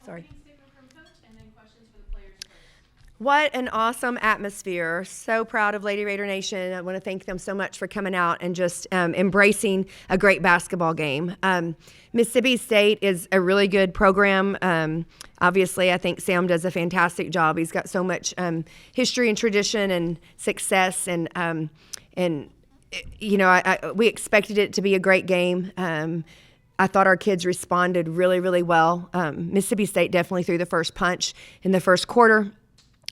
Sorry. Statement from Coach, and then questions for the players first. What an awesome atmosphere. So proud of Lady Raider Nation. I want to thank them so much for coming out and just embracing a great basketball game. Mississippi State is a really good program. Obviously, I think Sam does a fantastic job. He's got so much history and tradition and success, and you know, we expected it to be a great game. I thought our kids responded really, really well. Mississippi State definitely threw the first punch in the first quarter.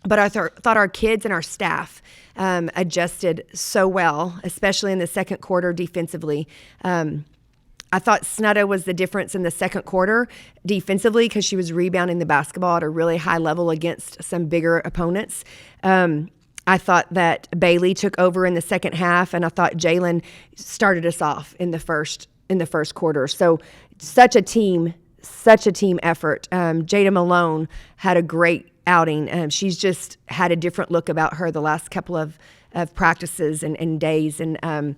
But I thought our kids and our staff adjusted so well, especially in the second quarter defensively. I thought Snutta was the difference in the second quarter defensively because she was rebounding the basketball at a really high level against some bigger opponents. I thought that Bailey took over in the second half, and I thought Jalen started us off in the first quarter. So such a team effort. Jada Malone had a great outing. She's just had a different look about her the last couple of practices and days, and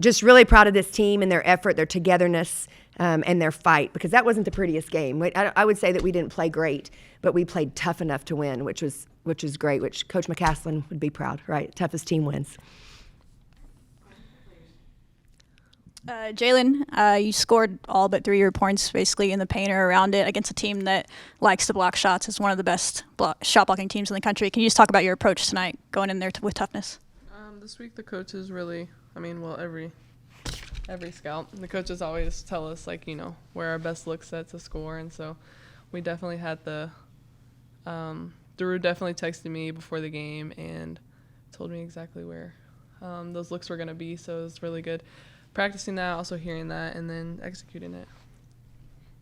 just really proud of this team and their effort, their togetherness, and their fight, because that wasn't the prettiest game. I would say that we didn't play great, but we played tough enough to win, which was great, which Coach McCaslin would be proud, right? Toughest team wins. Jalen, you scored all but 3 of your points basically in the paint or around it against a team that likes to block shots. It's one of the best shot blocking teams in the country. Can you just talk about your approach tonight going in there with toughness? This week the coaches really, every scout, the coaches always tell us, like, you know, where our best looks at to score, and so we definitely had Drew definitely texted me before the game and told me exactly where those looks were going to be, so it was really good practicing that, also hearing that, and then executing it.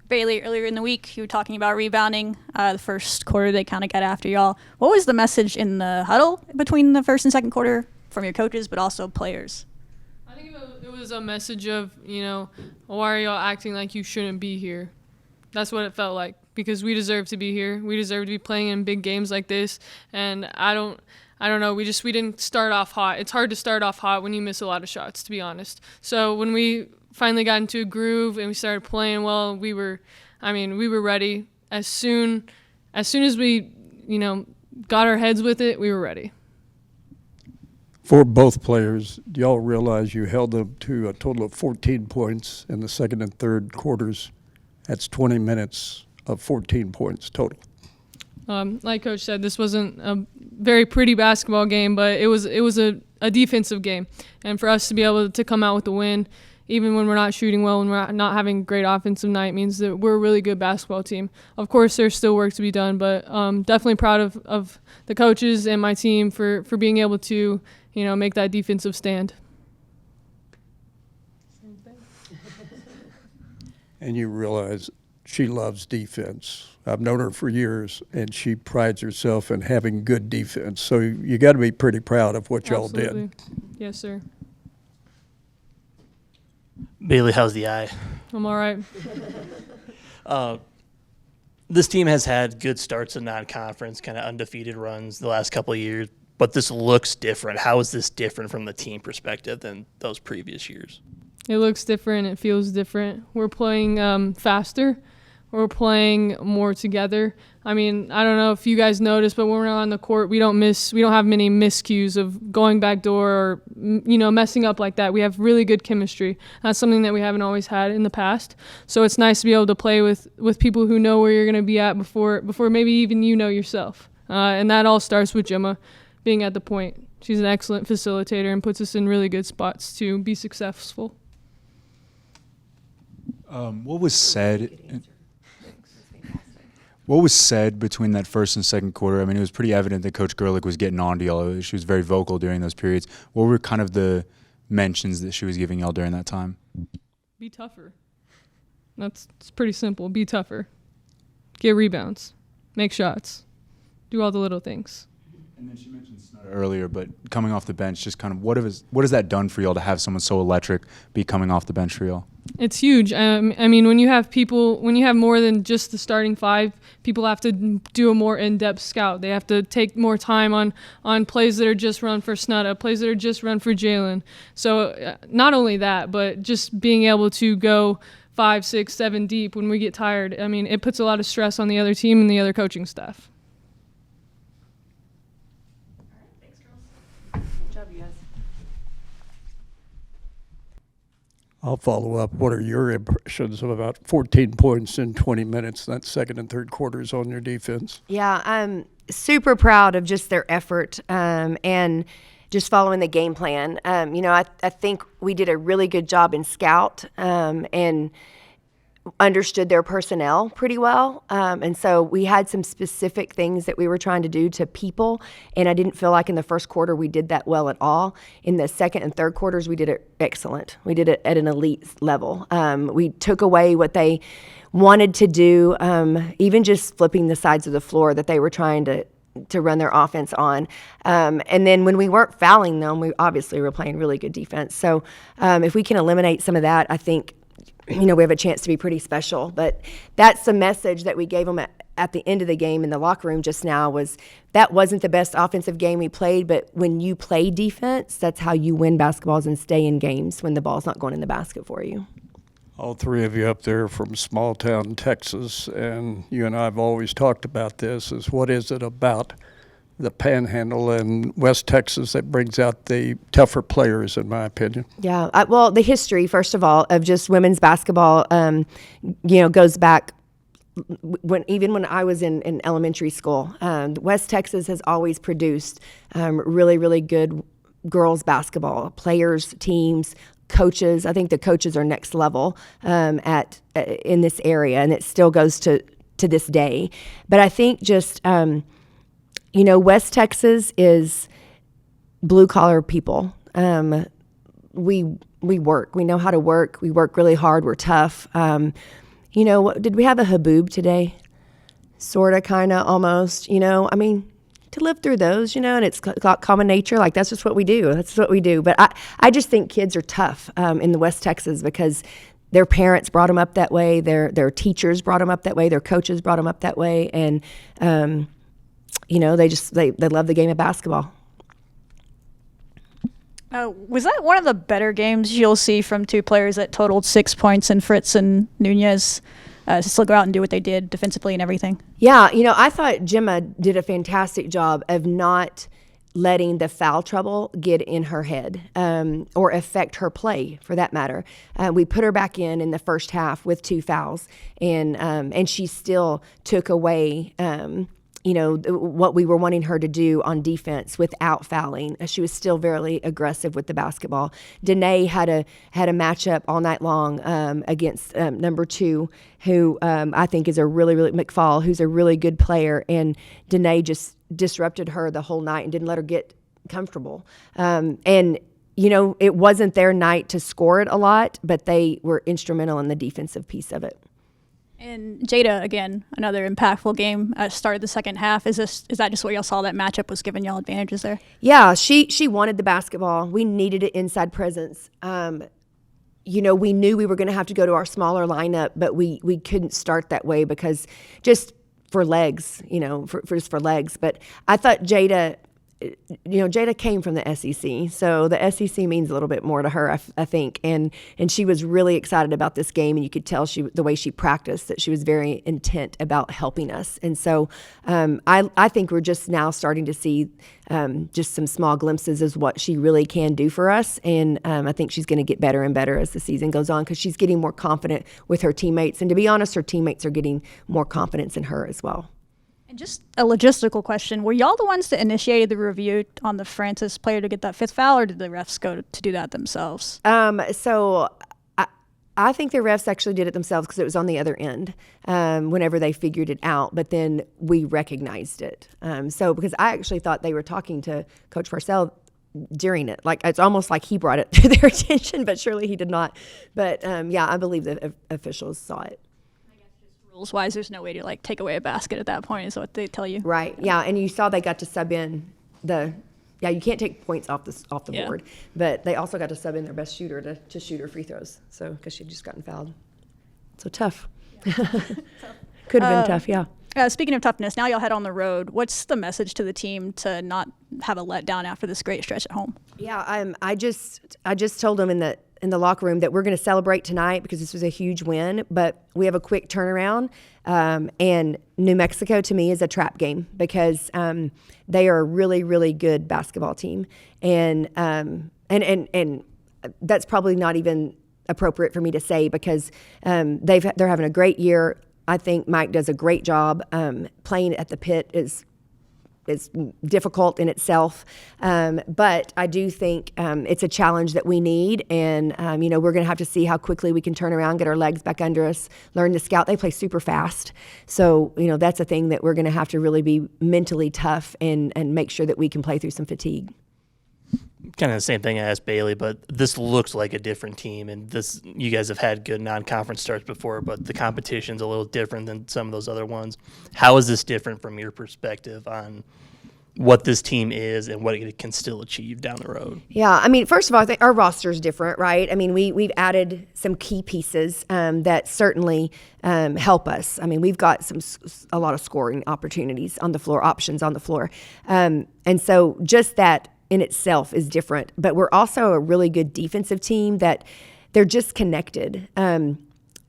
Bailey, earlier in the week, you were talking about rebounding. The first quarter, they kind of got after y'all. What was the message in the huddle between the first and second quarter from your coaches, but also players? I think it was a message of, you know, why are y'all acting like you shouldn't be here? That's what it felt like, because we deserve to be here. We deserve to be playing in big games like this, and I don't know, we didn't start off hot. It's hard to start off hot when you miss a lot of shots, to be honest. So when we finally got into a groove and we started playing well, we were ready. As soon as we, you know, got our heads with it, we were ready. For both players, do y'all realize you held them to a total of 14 points in the second and third quarters? That's 20 minutes of 14 points total. Like Coach said, this wasn't a very pretty basketball game, but it was a defensive game. And for us to be able to come out with the win, even when we're not shooting well and we're not having a great offensive night, means that we're a really good basketball team. Of course, there's still work to be done, but definitely proud of the coaches and my team for being able to, you know, make that defensive stand. Same thing. And you realize she loves defense. I've known her for years, and she prides herself in having good defense. So you got to be pretty proud of what y'all Absolutely. did. Yes, sir. Bailey, how's the eye? I'm all right. This team has had good starts in non-conference, kind of undefeated runs the last couple of years, but this looks different. How is this different from the team perspective than those previous years? It looks different. It feels different. We're playing faster. We're playing more together. I mean, I don't know if you guys noticed, but when we're on the court, we don't have many miscues of going back door or, you know, messing up like that. We have really good chemistry. That's something that we haven't always had in the past. So it's nice to be able to play with people who know where you're going to be at before maybe even you know yourself. And that all starts with Gemma being at the point. She's an excellent facilitator and puts us in really good spots to be successful. What was said between that first and second quarter? I mean, it was pretty evident that Coach Gerlich was getting on to y'all. She was very vocal during those periods. What were kind of the mentions that she was giving y'all during that time? Be tougher. It's pretty simple. Be tougher. Get rebounds. Make shots. Do all the little things. And then she mentioned Snutta earlier, but coming off the bench, just kind of what has that done for y'all to have someone so electric be coming off the bench for y'all? It's huge. I mean, when you have more than just the starting five, people have to do a more in-depth scout. They have to take more time on plays that are just run for Snutta, plays that are just run for Jalen. So not only that, but just being able to go 5, 6, 7 deep when we get tired. I mean, it puts a lot of stress on the other team and the other coaching staff. Thanks, girls. Good job, you guys. I'll follow up. What are your impressions of about 14 points in 20 minutes, that second and third quarters on your defense? Yeah, I'm super proud of just their effort and just following the game plan. I think we did a really good job in scout and understood their personnel pretty well. And so we had some specific things that we were trying to do to people, and I didn't feel like in the first quarter we did that well at all. In the second and third quarters, we did it excellent. We did it at an elite level. We took away what they wanted to do, even just flipping the sides of the floor that they were trying to run their offense on. And then when we weren't fouling them, we obviously were playing really good defense. So if we can eliminate some of that, I think we have a chance to be pretty special. But that's the message that we gave them at the end of the game in the locker room just now, was that wasn't the best offensive game we played, but when you play defense, that's how you win basketballs and stay in games when the ball's not going in the basket for you. All three of you up there from small town Texas, and you and I have always talked about this, is what is it about the Panhandle and West Texas that brings out the tougher players, in my opinion? Yeah, well, the history, first of all, of just women's basketball, goes back even when I was in elementary school. West Texas has always produced really, really good girls basketball players, teams, coaches. I think the coaches are next level in this area, and it still goes to this day. But I think just West Texas is blue collar people. We work. We know how to work. We work really hard. We're tough. Did we have a haboob today? Sorta, kinda, almost. To live through those, and it's common nature. Like, that's just what we do. That's what we do. But I just think kids are tough in the West Texas because their parents brought them up that way. Their teachers brought them up that way. Their coaches brought them up that way. And, they love the game of basketball. Was that one of the better games you'll see from two players that totaled 6 points in Fritz and Nunez to still go out and do what they did defensively and everything? Yeah, I thought Gemma did a fantastic job of not letting the foul trouble get in her head or affect her play, for that matter. We put her back in the first half with 2 fouls, and she still took away what we were wanting her to do on defense without fouling. She was still very aggressive with the basketball. Danae had a matchup all night long against number 2, who I think is a really, really, McFall, who's a really good player, and Danae just disrupted her the whole night and didn't let her get comfortable. It wasn't their night to score it a lot, but they were instrumental in the defensive piece of it. And Jada, again, another impactful game at the start of the second half. Is that just what y'all saw, that matchup was giving y'all advantages there? Yeah, she wanted the basketball. We needed an inside presence. We knew we were going to have to go to our smaller lineup, but we couldn't start that way because just for legs, for legs. But I thought Jada came from the SEC, so the SEC means a little bit more to her, I think, and she was really excited about this game, and you could tell the way she practiced that she was very intent about helping us. And so I think we're just now starting to see just some small glimpses of what she really can do for us, and I think she's going to get better and better as the season goes on because she's getting more confident with her teammates, and to be honest, her teammates are getting more confidence in her as well. And just a logistical question. Were y'all the ones that initiated the review on the Francis player to get that 5th foul, or did the refs go to do that themselves? So I think the refs actually did it themselves because it was on the other end whenever they figured it out, but then we recognized it. Because I actually thought they were talking to Coach Parcell during it. Like, it's almost like he brought it to their attention, but surely he did not. But I believe the officials saw it. Rules-wise, there's no way to take away a basket at that point, is what they tell you. Right. Yeah, and you saw they got to sub in you can't take points off the board, but they also got to sub in their best shooter to shoot her free throws. So because she'd just gotten fouled, so tough. Could have been tough. Yeah. Speaking of toughness, now y'all head on the road. What's the message to the team to not have a letdown after this great stretch at home? Yeah. I just told them in in the locker room that we're going to celebrate tonight because this was a huge win, but we have a quick turnaround. And New Mexico, to me, is a trap game because they are a really, really good basketball team. And that's probably not even appropriate for me to say because they're having a great year. I think Mike does a great job. Playing at the pit is difficult in itself, but I do think it's a challenge that we need, and we're going to have to see how quickly we can turn around, get our legs back under us, learn to scout. They play super fast, so that's a thing that we're going to have to really be mentally tough and make sure that we can play through some fatigue. Kind of the same thing I asked Bailey, but this looks like a different team, and you guys have had good non-conference starts before, but the competition's a little different than some of those other ones. How is this different from your perspective on what this team is and what it can still achieve down the road? Yeah, I mean, first of all, I think our roster is different, right? I mean, we've added some key pieces that certainly help us. I mean, we've got a lot of scoring opportunities on the floor, options on the floor, and so just that in itself is different. But we're also a really good defensive team that they're just connected.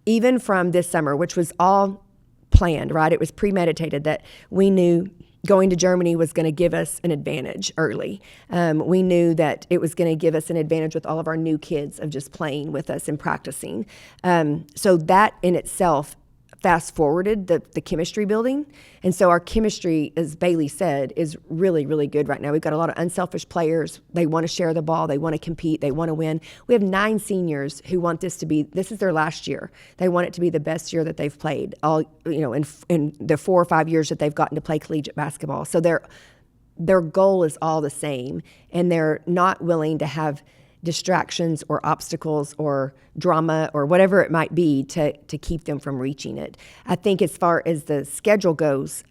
Even from this summer, which was all planned, right? It was premeditated that we knew going to Germany was going to give us an advantage early. We knew that it was going to give us an advantage with all of our new kids of just playing with us and practicing. So that in itself fast forwarded the chemistry building. And so our chemistry, as Bailey said, is really, really good right now. We've got a lot of unselfish players. They want to share the ball. They want to compete. They want to win. We have 9 seniors who want this is their last year. They want it to be the best year that they've played all, in the 4 or 5 years that they've gotten to play collegiate basketball. So their goal is all the same, and they're not willing to have distractions or obstacles or drama or whatever it might be to keep them from reaching it. I think as far as the schedule goes,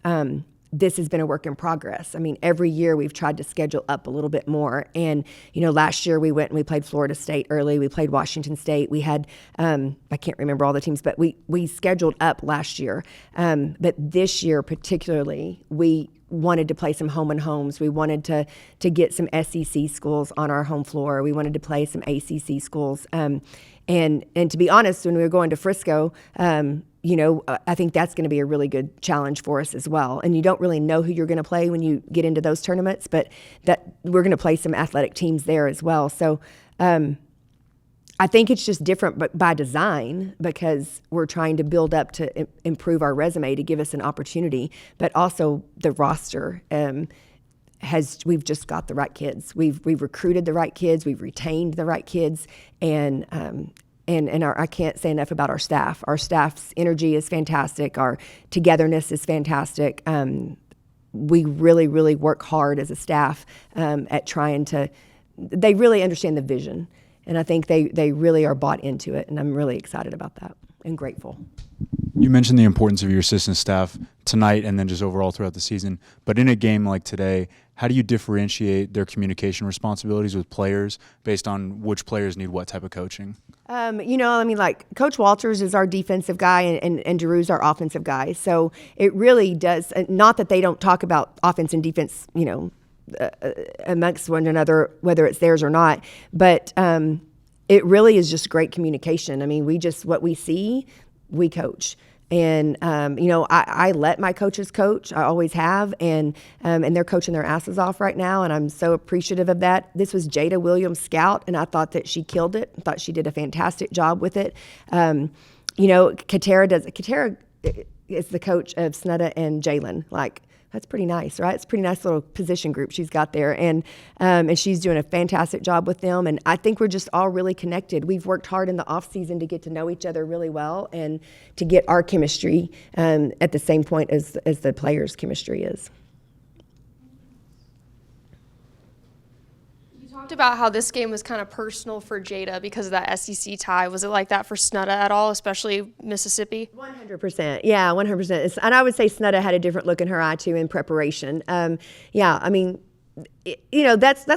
this has been a work in progress. I mean, every year we've tried to schedule up a little bit more. And, last year we went and we played Florida State early. We played Washington State. We had, I can't remember all the teams, but we scheduled up last year. But this year particularly, we wanted to play some home and homes. We wanted to get some SEC schools on our home floor. We wanted to play some ACC schools. And to be honest, when we were going to Frisco, I think that's going to be a really good challenge for us as well. And you don't really know who you're going to play when you get into those tournaments, but that we're going to play some athletic teams there as well. So I think it's just different by design because we're trying to build up to improve our resume to give us an opportunity, but also the roster we've just got the right kids. We've recruited the right kids. We've retained the right kids, and I can't say enough about our staff. Our staff's energy is fantastic. Our togetherness is fantastic. We really, really work hard as a staff at trying to. They really understand the vision. And I think they really are bought into it, and I'm really excited about that and grateful. You mentioned the importance of your assistant staff tonight and then just overall throughout the season. But in a game like today, how do you differentiate their communication responsibilities with players based on which players need what type of coaching? Like Coach Walters is our defensive guy and Drew's our offensive guy. So it really does, not that they don't talk about offense and defense, amongst one another, whether it's theirs or not. But it really is just great communication. I mean, what we see, we coach. And, I let my coaches coach. I always have. And they're coaching their asses off right now. And I'm so appreciative of that. This was Jada Williams' scout, and I thought that she killed it. I thought she did a fantastic job with it. Katera is the coach of Snudda and Jalen. That's pretty nice, right? It's a pretty nice little position group she's got there. And she's doing a fantastic job with them. And I think we're just all really connected. We've worked hard in the off season to get to know each other really well and to get our chemistry at the same point as the players' chemistry is. You talked about how this game was kind of personal for Jada because of that SEC tie. Was it like that for Snudda at all, especially Mississippi? 100%. Yeah, 100%. And I would say Snudda had a different look in her eye, too, in preparation. That's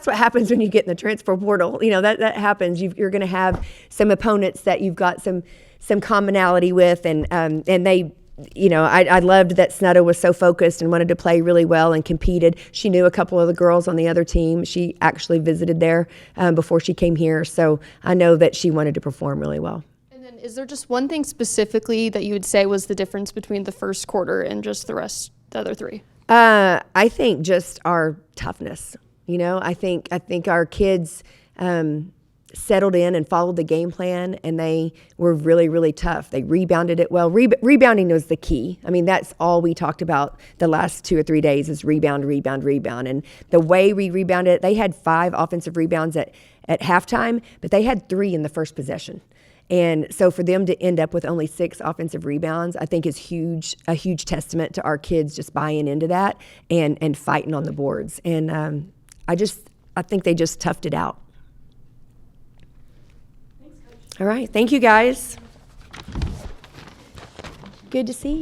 what happens when you get in the transfer portal. That happens. You're going to have some opponents that you've got some commonality with, and I loved that Snutta was so focused and wanted to play really well and competed. She knew a couple of the girls on the other team. She actually visited there before she came here, so I know that she wanted to perform really well. And then is there just one thing specifically that you would say was the difference between the first quarter and just the other three? I think just our toughness. I think our kids settled in and followed the game plan, and they were really, really tough. They rebounded it well. Rebounding was the key. I mean, that's all we talked about the last 2 or 3 days is rebound. And the way we rebounded it, they had 5 offensive rebounds at halftime, but they had 3 in the first possession. And so for them to end up with only 6 offensive rebounds, I think is a huge testament to our kids just buying into that and fighting on the boards. And I think they just toughed it out. All right. Thank you, guys. Good to see you.